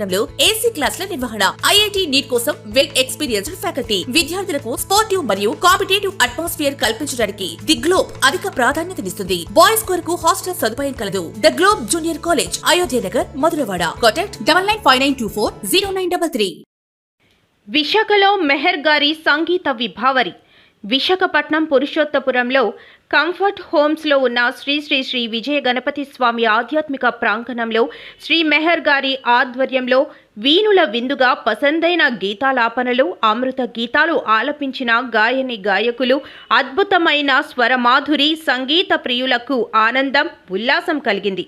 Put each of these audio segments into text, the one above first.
పట్టణంలో ఏసీ క్లాసుల నిర్వహణ, ఐఐటి నీట్ కోసం వెల్ ఎక్స్పీరియన్స్డ్ ఫ్యాకల్టీ, విద్యార్థులకు స్పోర్టివ్ మరియు కాంపిటేటివ్ అట్మాస్ఫియర్ కల్పించడానికి ది గ్లోబ్ అధిక ప్రాధాన్యతనిస్తుంది. బాయ్స్ కొరకు హాస్టల్ సదుపాయం కలదు. The globe junior college, Ayodhya Nagar, Madhurawada. Contact 9959240933. విశాఖలో మెహర్ గారి సంగీత విభావరి. విశాఖపట్నం పురుషోత్తపురంలో కంఫర్ట్ హోమ్స్లో ఉన్న శ్రీ శ్రీ శ్రీ విజయ గణపతి స్వామి ఆధ్యాత్మిక ప్రాంగణంలో శ్రీ మెహర్ గారి ఆధ్వర్యంలో వీణుల విందుగా పసందైన గీతాలాపనలు, అమృత గీతాలు ఆలపించిన గాయని గాయకులు, అద్భుతమైన స్వరమాధురి సంగీత ప్రియులకు ఆనందం, ఉల్లాసం కలిగింది.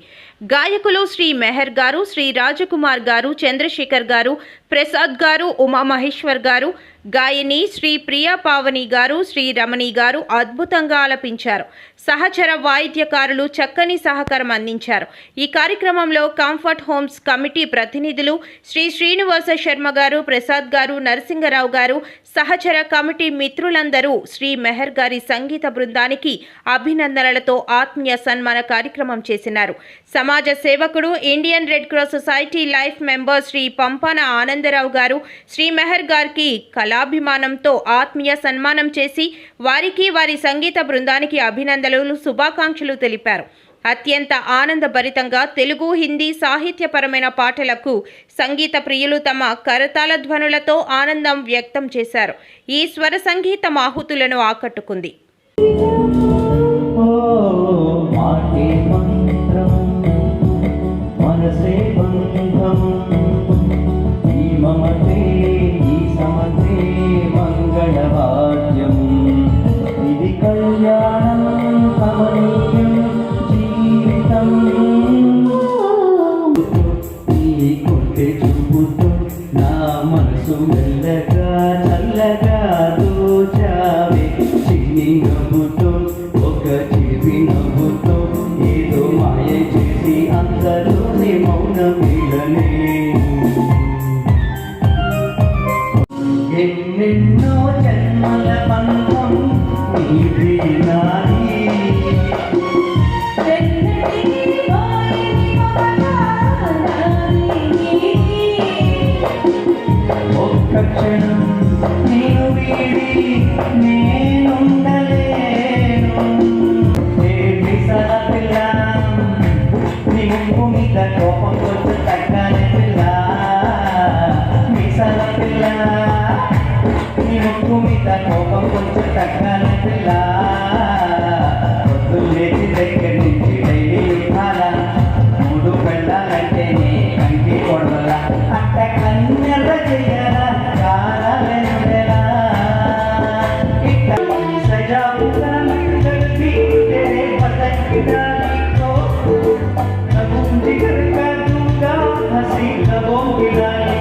గాయకులు శ్రీ మెహర్ గారు, శ్రీ రాజకుమార్ గారు, చంద్రశేఖర్ గారు, ప్రసాద్ గారు, ఉమామహేశ్వర్ గారు, గాయని శ్రీ ప్రియా పావని గారు, శ్రీ రమణి గారు అద్భుతంగా ఆలపించారు. సహచర వాయిద్యకారులు చక్కని సహకారం అందించారు. ఈ కార్యక్రమంలో కంఫర్ట్ హోమ్స్ కమిటీ ప్రతినిధులు శ్రీ శ్రీనివాస శర్మ గారు, ప్రసాద్ గారు, నరసింగరావు గారు, సహచర కమిటీ మిత్రులందరూ శ్రీ మెహర్ గారి సంగీత బృందానికి అభినందనలతో ఆత్మీయ సన్మాన కార్యక్రమం చేసినారు. సమాజ సేవకుడు, Indian red cross society life member Shri Pampana Anandarao గారు శ్రీ మెహర్ గారికి కళాభిమానంతో ఆత్మీయ సన్మానం చేసి వారికి, వారి సంగీత బృందానికి అభినందనలు, శుభాకాంక్షలు తెలిపారు. అత్యంత ఆనందభరితంగా తెలుగు, హిందీ సాహిత్యపరమైన పాటలకు సంగీత ప్రియులు తమ కరతాళ ధ్వనులతో ఆనందం వ్యక్తం చేశారు. ఈ స్వర సంగీత మాహుతులను ఆకట్టుకుంది. ఎన్నెన్నో జన్మల బంధం నీది నాది, ఒక్క క్షణం నేను వీడి నేనుండలేను. పిసల పిల్ల నీ ముక్కు మీద కోపం కొంచెం తగ్గాలి పిల్ల, మిసల పిల్ల ముక్కు మీద కోపం కొంచెం తగ్గాలి పిల్ల. పొద్దు లేచి దగ్గర నుంచి డైలీ యుద్ధాల, మూడు పెళ్ళాలంటే నీ కంటి కొడవల, అట్ట కన్నెల చెయ్యాల కాలెండెలా ఇట్ట సజావుగా కలిపి తెరే పతకిదానితో నగుంది కరకదుగా హసి లబోంగిలాని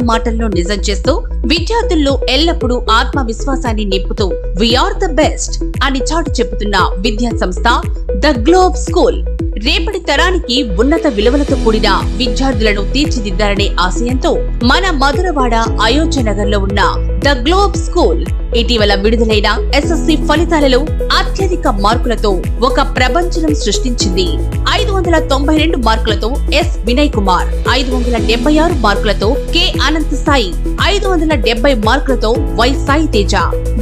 మాటల్లో నిజం చేస్తూ విద్యార్థుల్లో ఎల్లప్పుడూ ఆత్మవిశ్వాసాన్ని నింపుతూ వీఆర్ ద బెస్ట్ అని చాటు చెబుతున్న విద్యా సంస్థ ద గ్లోబ్ స్కూల్. రేపటి తరానికి ఉన్నత విలువలతో కూడిన విద్యార్థులను తీర్చిదిద్దారనే ఆశయంతో మన మధురవాడ, అయోధ్య నగర్ లో ఉన్న ద గ్లోబ్ స్కూల్ ఇటీవల విడుదలైన ఎస్ఎస్సి ఫలితాలలో అత్యధిక మార్కులతో ఒక ప్రపంచం సృష్టించింది. 592 మార్కులతో ఎస్ వినయ్ కుమార్, 576 మార్కులతో కె అనంత సాయి, 570 మార్కులతో వై సాయి తేజ.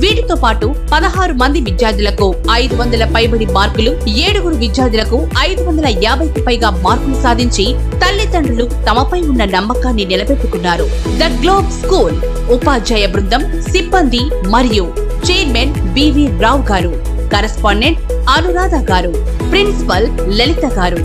వీటితో పాటు 16 మంది విద్యార్థులకు 500 పైబడి మార్కులు, 7 విద్యార్థులకు 550కి పైగా మార్కులు సాధించి తల్లిదండ్రులు తమపై ఉన్న నమ్మకాన్ని నిలబెట్టుకున్నారు. ద గ్లోబ్ స్కూల్ ఉపాధ్యాయ బృందం, సిబ్బంది మరియు చైర్మన్ బివి రావు గారు, కరెస్పాండెంట్ అనురాధ గారు, ప్రిన్సిపల్ లలిత గారు.